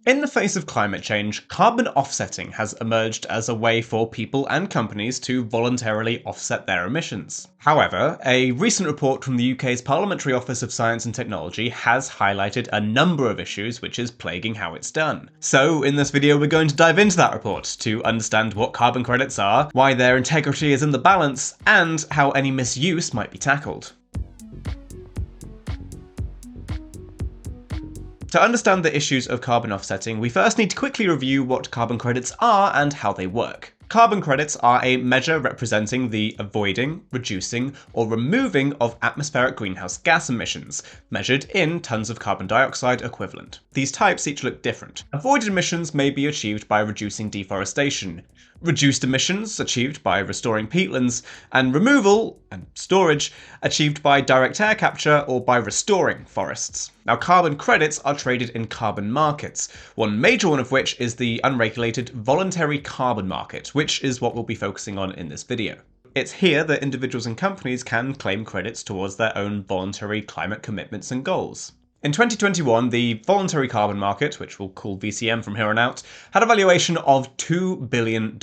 In the face of climate change, carbon offsetting has emerged as a way for people and companies to voluntarily offset their emissions. However, a recent report from the UK's Parliamentary Office of Science and Technology has highlighted a number of issues which is plaguing how it's done. So in this video we're going to dive into that report to understand what carbon credits are, why their integrity is in the balance, and how any misuse might be tackled. To understand the issues of carbon offsetting, we first need to quickly review what carbon credits are and how they work. Carbon credits are a measure representing the avoiding, reducing, or removing of atmospheric greenhouse gas emissions, measured in tons of carbon dioxide equivalent. These types each look different. Avoided emissions may be achieved by reducing deforestation, reduced emissions achieved by restoring peatlands, and removal and storage achieved by direct air capture or by restoring forests. Now, carbon credits are traded in carbon markets, one major one of which is the unregulated voluntary carbon market, which is what we'll be focusing on in this video. It's here that individuals and companies can claim credits towards their own voluntary climate commitments and goals. In 2021, the voluntary carbon market, which we'll call VCM from here on out, had a valuation of $2 billion.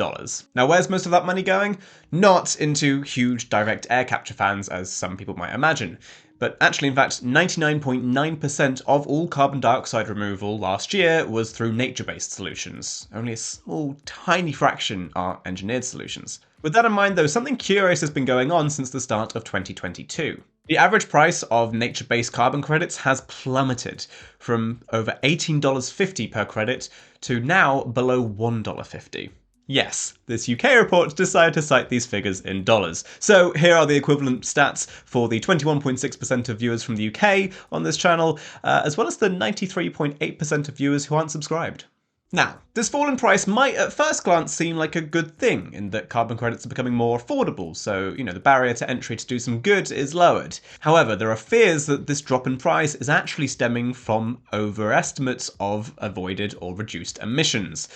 Now, where's most of that money going? Not into huge direct air capture fans, as some people might imagine. But actually, in fact, 99.9% of all carbon dioxide removal last year was through nature-based solutions. Only a small, tiny fraction are engineered solutions. With that in mind, though, something curious has been going on since the start of 2022. The average price of nature-based carbon credits has plummeted from over $18.50 per credit to now below $1.50. Yes, this UK report decided to cite these figures in dollars. So here are the equivalent stats for the 21.6% of viewers from the UK on this channel, as well as the 93.8% of viewers who aren't subscribed. Now, this fall in price might at first glance seem like a good thing, in that carbon credits are becoming more affordable, so, the barrier to entry to do some good is lowered. However, there are fears that this drop in price is actually stemming from overestimates of avoided or reduced emissions,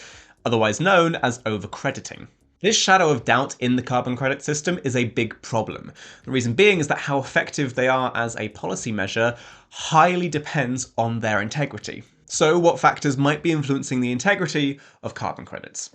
otherwise known as overcrediting. This shadow of doubt in the carbon credit system is a big problem. The reason being is that how effective they are as a policy measure highly depends on their integrity. So what factors might be influencing the integrity of carbon credits?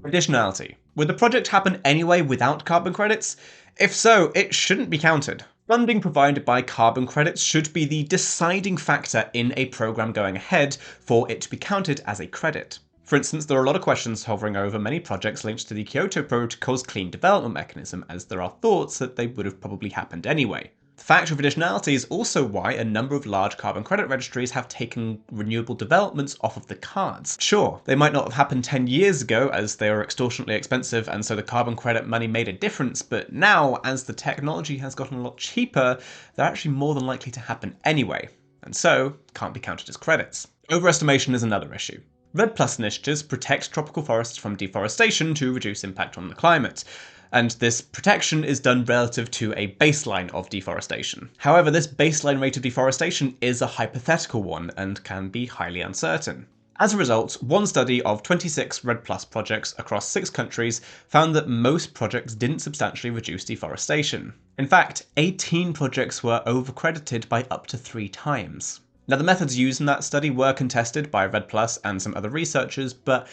Additionality. Would the project happen anyway without carbon credits? If so, it shouldn't be counted. Funding provided by carbon credits should be the deciding factor in a program going ahead for it to be counted as a credit. For instance, there are a lot of questions hovering over many projects linked to the Kyoto Protocol's clean development mechanism, as there are thoughts that they would have probably happened anyway. The factor of additionality is also why a number of large carbon credit registries have taken renewable developments off of the cards. Sure, they might not have happened 10 years ago as they were extortionately expensive and so the carbon credit money made a difference, but now, as the technology has gotten a lot cheaper, they're actually more than likely to happen anyway, and so can't be counted as credits. Overestimation is another issue. REDD+ initiatives protect tropical forests from deforestation to reduce impact on the climate. And this protection is done relative to a baseline of deforestation. However, this baseline rate of deforestation is a hypothetical one and can be highly uncertain. As a result, one study of 26 REDD+ projects across 6 countries found that most projects didn't substantially reduce deforestation. In fact, 18 projects were overcredited by up to 3 times. Now, the methods used in that study were contested by REDD+ and some other researchers, but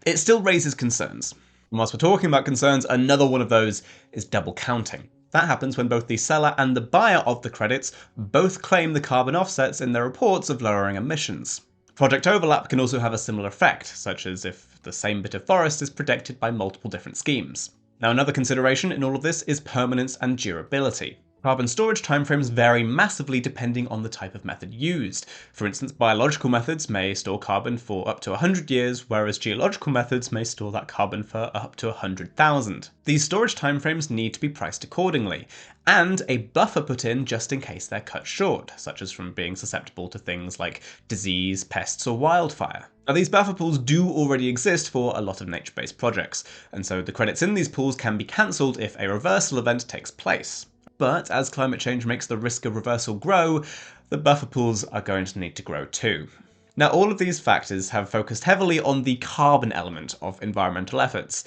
it still raises concerns. And whilst we're talking about concerns, another one of those is double counting. That happens when both the seller and the buyer of the credits both claim the carbon offsets in their reports of lowering emissions. Project overlap can also have a similar effect, such as if the same bit of forest is protected by multiple different schemes. Now, another consideration in all of this is permanence and durability. Carbon storage timeframes vary massively depending on the type of method used. For instance, biological methods may store carbon for up to 100 years, whereas geological methods may store that carbon for up to 100,000. These storage timeframes need to be priced accordingly, and a buffer put in just in case they're cut short, such as from being susceptible to things like disease, pests, or wildfire. Now, these buffer pools do already exist for a lot of nature-based projects, and so the credits in these pools can be cancelled if a reversal event takes place. But as climate change makes the risk of reversal grow, the buffer pools are going to need to grow too. Now, all of these factors have focused heavily on the carbon element of environmental efforts,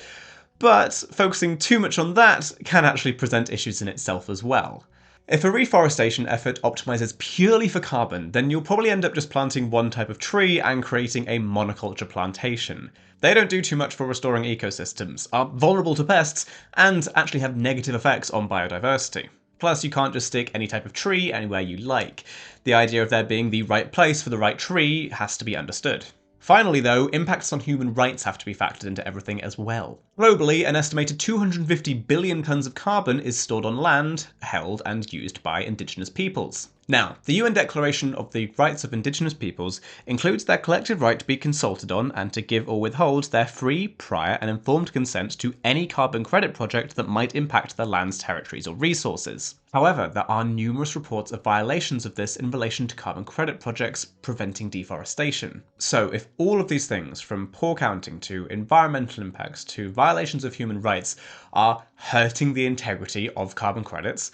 but focusing too much on that can actually present issues in itself as well. If a reforestation effort optimizes purely for carbon, then you'll probably end up just planting one type of tree and creating a monoculture plantation. They don't do too much for restoring ecosystems, are vulnerable to pests, and actually have negative effects on biodiversity. Plus, you can't just stick any type of tree anywhere you like. The idea of there being the right place for the right tree has to be understood. Finally though, impacts on human rights have to be factored into everything as well. Globally, an estimated 250 billion tonnes of carbon is stored on land, held and used by indigenous peoples. Now, the UN Declaration of the Rights of Indigenous Peoples includes their collective right to be consulted on and to give or withhold their free, prior and informed consent to any carbon credit project that might impact their lands, territories or resources. However, there are numerous reports of violations of this in relation to carbon credit projects preventing deforestation. So if all of these things, from poor counting to environmental impacts to violations of human rights, are hurting the integrity of carbon credits,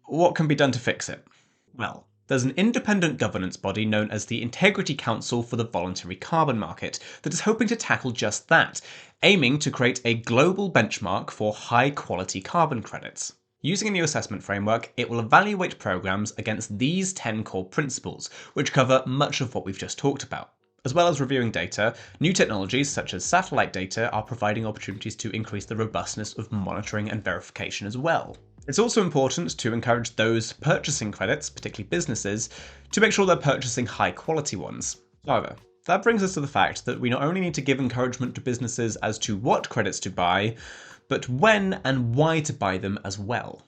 what can be done to fix it? Well, there's an independent governance body known as the Integrity Council for the Voluntary Carbon Market that is hoping to tackle just that, aiming to create a global benchmark for high-quality carbon credits. Using a new assessment framework, it will evaluate programs against these 10 core principles, which cover much of what we've just talked about. As well as reviewing data, new technologies such as satellite data are providing opportunities to increase the robustness of monitoring and verification as well. It's also important to encourage those purchasing credits, particularly businesses, to make sure they're purchasing high quality ones. However, that brings us to the fact that we not only need to give encouragement to businesses as to what credits to buy, but when and why to buy them as well.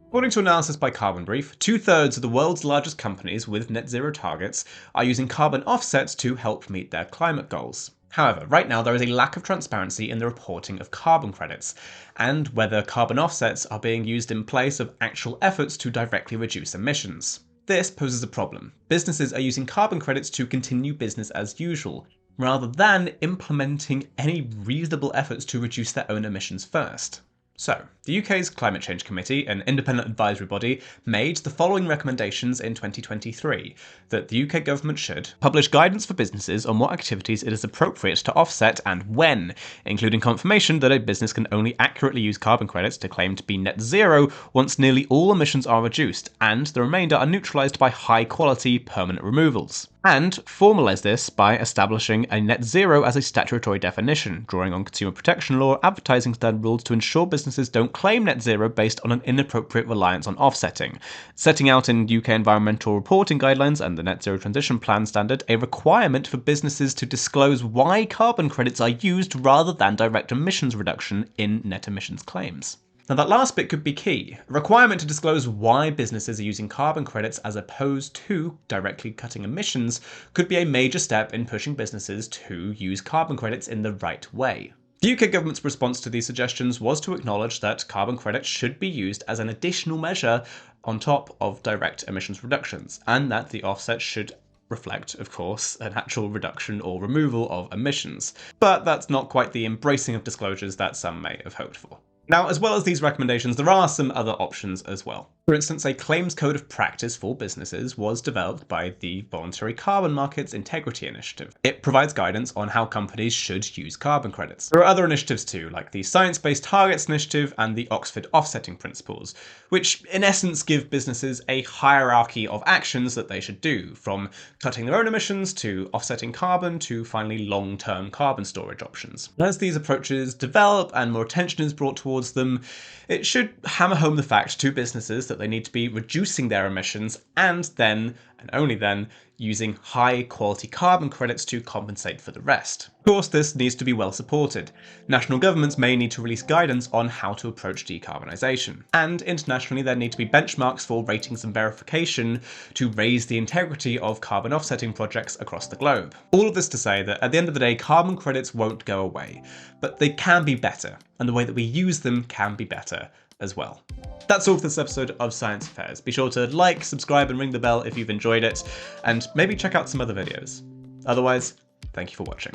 According to analysis by Carbon Brief, 2/3 of the world's largest companies with net zero targets are using carbon offsets to help meet their climate goals. However, right now there is a lack of transparency in the reporting of carbon credits, and whether carbon offsets are being used in place of actual efforts to directly reduce emissions. This poses a problem. Businesses are using carbon credits to continue business as usual, rather than implementing any reasonable efforts to reduce their own emissions first. So, the UK's Climate Change Committee, an independent advisory body, made the following recommendations in 2023, that the UK government should publish guidance for businesses on what activities it is appropriate to offset and when, including confirmation that a business can only accurately use carbon credits to claim to be net zero once nearly all emissions are reduced, and the remainder are neutralised by high-quality permanent removals. And formalise this by establishing a net zero as a statutory definition, drawing on consumer protection law, advertising standard rules to ensure businesses don't claim net zero based on an inappropriate reliance on offsetting, setting out in UK environmental reporting guidelines and the Net Zero Transition Plan standard a requirement for businesses to disclose why carbon credits are used rather than direct emissions reduction in net emissions claims. Now that last bit could be key. A requirement to disclose why businesses are using carbon credits as opposed to directly cutting emissions could be a major step in pushing businesses to use carbon credits in the right way. The UK government's response to these suggestions was to acknowledge that carbon credits should be used as an additional measure on top of direct emissions reductions, and that the offset should reflect, of course, an actual reduction or removal of emissions. But that's not quite the embracing of disclosures that some may have hoped for. Now, as well as these recommendations, there are some other options as well. For instance, a claims code of practice for businesses was developed by the Voluntary Carbon Markets Integrity Initiative. It provides guidance on how companies should use carbon credits. There are other initiatives too, like the Science Based Targets Initiative and the Oxford Offsetting Principles, which in essence give businesses a hierarchy of actions that they should do, from cutting their own emissions to offsetting carbon to finally long-term carbon storage options. And as these approaches develop and more attention is brought towards them, it should hammer home the fact to businesses that they need to be reducing their emissions and then, and only then, using high quality carbon credits to compensate for the rest. Of course, this needs to be well supported. National governments may need to release guidance on how to approach decarbonisation. And internationally, there need to be benchmarks for ratings and verification to raise the integrity of carbon offsetting projects across the globe. All of this to say that at the end of the day, carbon credits won't go away, but they can be better, and the way that we use them can be better as well. That's all for this episode of Science Affairs. Be sure to like, subscribe, and ring the bell if you've enjoyed it, and maybe check out some other videos. Otherwise, thank you for watching.